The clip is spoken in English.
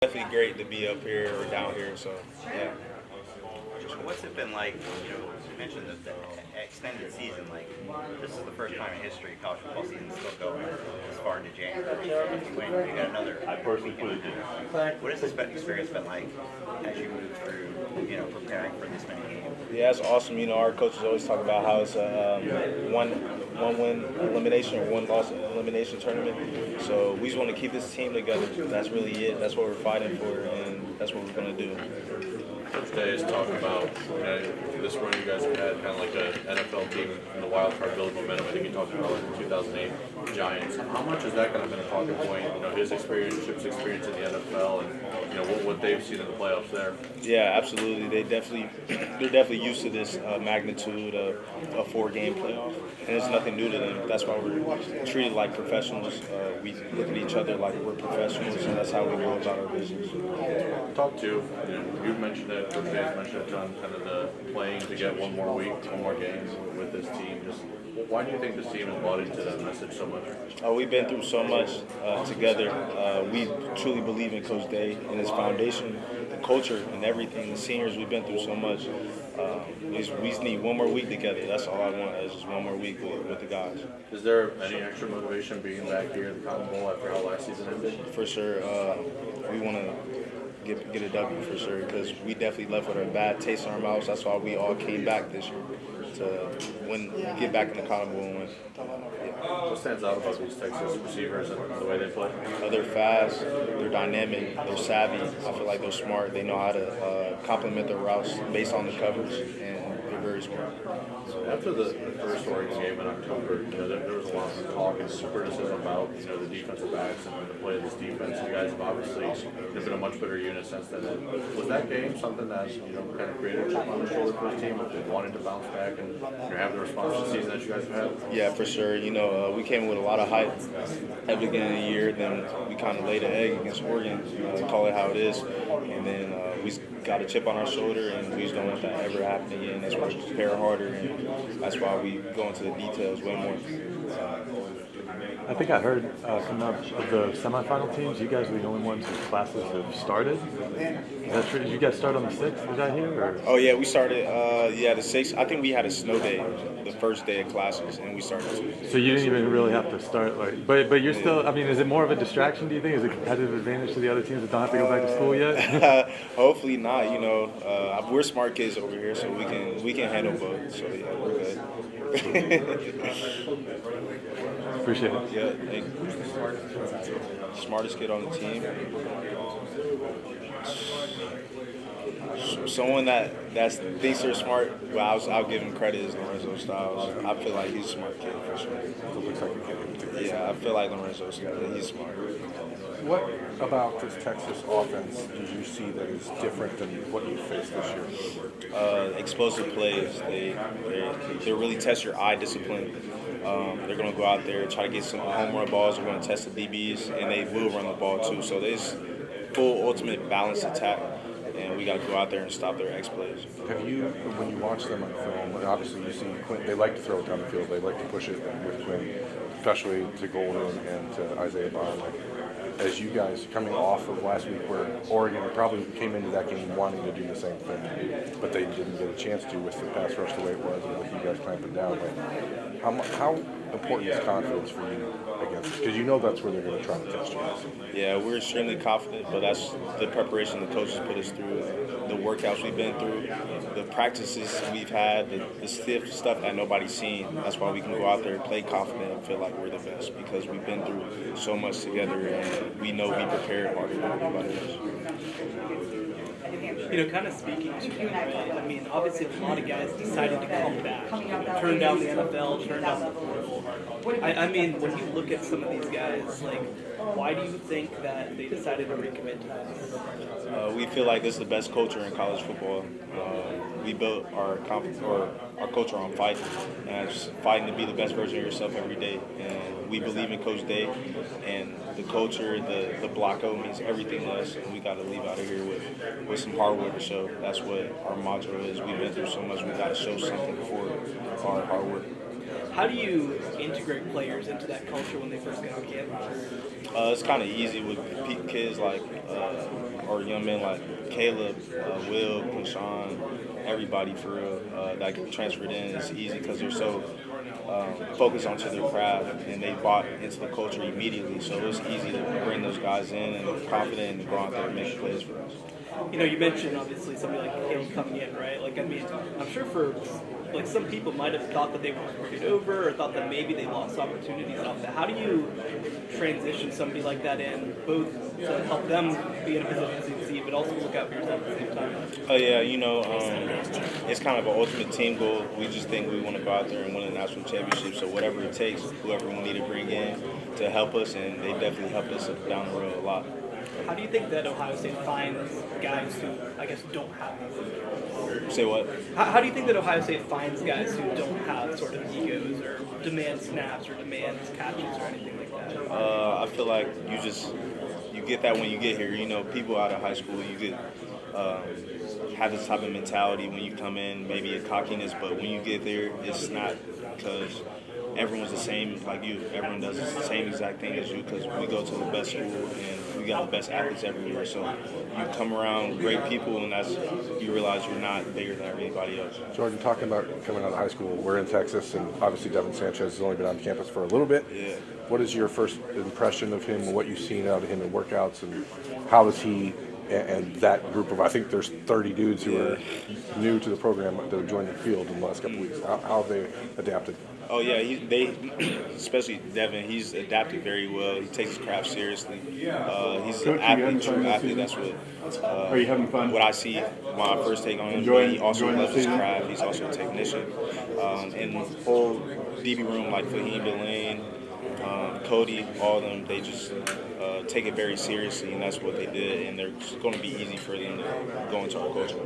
Definitely great to be up here or down here. So yeah. What's it been like? You mentioned that the extended season. Like, this is the first time in history college football season is still going as far into January. If you win, you got another. I personally put it in. What has this experience been like as you move through, preparing for this many games? Yeah, it's awesome. Our coaches always talk about how it's a one win elimination or one loss elimination tournament. So we just want to keep this team together. That's really it. That's what we're fighting for, and that's what we're going to do. Coach Day is talking about this run you guys have had, kind of like an NFL team in the wild card building momentum. I think he talked about like the 2008 Giants. How much has that kind of been a talking point? His experience, Chip's experience in the NFL, and what they've seen in the playoffs there. Yeah, absolutely. They're definitely used to this magnitude of a 4-game playoff, and it's nothing new to them. That's why we're treated like professionals. We look at each other like we're professionals, and that's how we go about our business. Talk to you've mentioned it. Coach Day's mentioned it, John. Kind of the playing to get one more week, one more game with this team. Just why do you think this team has bought into that message so much? We've been through so much together. We truly believe in Coach Day and his foundation, the culture, and everything. The seniors, we've been through so much. We just need one more week together. That's all I want is just one more week with the guys. Is there any extra motivation being back here at the Cotton Bowl after how last season ended? For sure. We want to get a W for sure because we definitely left with a bad taste in our mouths. That's why we all came back this year to get back in the Cotton Bowl and win. What stands out about these Texas receivers and the way they play? They're fast, they're dynamic, they're savvy. I feel like they're smart. They know how to complement their routes based on the coverage, and they're very smart. After the first Oregon game in October, there was a lot of talk and criticism about the defensive backs and the play of this defense. You guys have obviously been a much better unit since then. Was that game something that kind of created a chip on the shoulder for the team, wanting to bounce back and have the response to the season that you guys have had? Yeah, for sure. We came with a lot of hype at the beginning of the year. Then we kind of laid an egg against Oregon, call it how it is, and then we got a chip on our shoulder, and we just don't want that ever happen again. That's why we prepare harder, and that's why we go into the details way more. I think I heard coming up of the semifinal teams, you guys are the only ones whose classes have started. Is that true? Did you guys start on the 6th? Was that here? Or? Oh, yeah, we started, the 6th. I think we had a snow day the first day of classes, and we started Tuesday. So you didn't even really have to start, but you're still, is it more of a distraction, do you think? Is it a competitive advantage to the other teams that don't have to go back to school yet? Hopefully not, we're smart kids over here, so we can handle both, so yeah, we're good. Appreciate it. Yeah, thank you. Smartest kid on the team. Someone that thinks they're smart, well, I'll give him credit is Lorenzo Styles. I feel like he's a smart kid for sure. Yeah, I feel like Lorenzo Styles, he's smart. What about this Texas offense did you see that is different than what you faced this year? Explosive plays. They really test your eye discipline. They're going to go out there, try to get some home run balls. They're going to test the DBs, and they will run the ball too. So there's full, ultimate balanced attack, and we got to go out there and stop their X plays. Have you, when you watch them on film, obviously you see Quinn, they like to throw it down the field. They like to push it with Quinn, especially to Golden and to Isaiah Bond. As you guys coming off of last week where Oregon probably came into that game wanting to do the same thing, but they didn't get a chance to with the pass rush the way it was and with you guys clamping down. How important is confidence for you against this? Because that's where they're going to try to test you. Yeah, we're extremely confident, but that's the preparation the coaches put us through, the workouts we've been through, the practices we've had, the stiff stuff that nobody's seen. That's why we can go out there and play confident and feel like we're the best because we've been through so much together and we know we prepared harder than everybody else. Kind of speaking to obviously a lot of guys decided to come back, turn down the NFL, turn down the portal. When you look at some of these guys, why do you think that they decided to recommit to this? We feel like this is the best culture in college football. We built our culture on fighting, and just fighting to be the best version of yourself every day. And we believe in Coach Day, and the culture, the blocko means everything to us, and we got to leave out of here with some hard work to show. That's what our mantra is. We've been through so much, we got to show something for our hard work. How do you integrate players into that culture when they first get on campus? It's kind of easy with kids like, or young men like Caleb, Will, Krishan, everybody for real that transferred in. It's easy because they're so focused onto their craft and they bought into the culture immediately. So it's easy to bring those guys in and confident and go out there and make plays for us. You know, you mentioned obviously somebody like Caleb coming in, right? Like, I mean, I'm sure for like some people might have thought that they were recruited over or thought that maybe they lost opportunities off that. How do you transition somebody like that in, both to help them be in a position to succeed, but also look out for yourself at the same time? Oh yeah, it's kind of an ultimate team goal. We just think we want to go out there and win a national championship. So whatever it takes, whoever we need to bring in to help us, and they definitely helped us down the road a lot. How do you think that Ohio State finds guys who, I guess, don't have these? Say what? How do you think that Ohio State finds guys who don't have sort of egos or demand snaps or demand catches or anything like that? I feel like you get that when you get here. You know, people out of high school, you get have this type of mentality when you come in, maybe a cockiness, but when you get there, it's not because everyone's the same like you. Everyone does the same exact thing as you because we go to the best school and we got the best athletes everywhere. So you come around great people and you realize you're not bigger than everybody else. Jordan, talking about coming out of high school, we're in Texas, and obviously Devin Sanchez has only been on campus for a little bit. Yeah. What is your first impression of him, what you've seen out of him in workouts, and how is he and that group of, I think there's 30 dudes who are new to the program that have joined the field in the last couple weeks. How have they adapted? Oh yeah, especially Devin. He's adapted very well. He takes his craft seriously. He's Coach, an you athlete, having fun true this athlete. season? That's what. Are you having fun? What I see when I first take on him. Enjoying- He also enjoying loves the his season? craft. He's also a technician. And the whole DB room, like Fahim Delane, Cody, all of them, they just take it very seriously, and that's what they did. And they're going to be easy for them to go into our culture.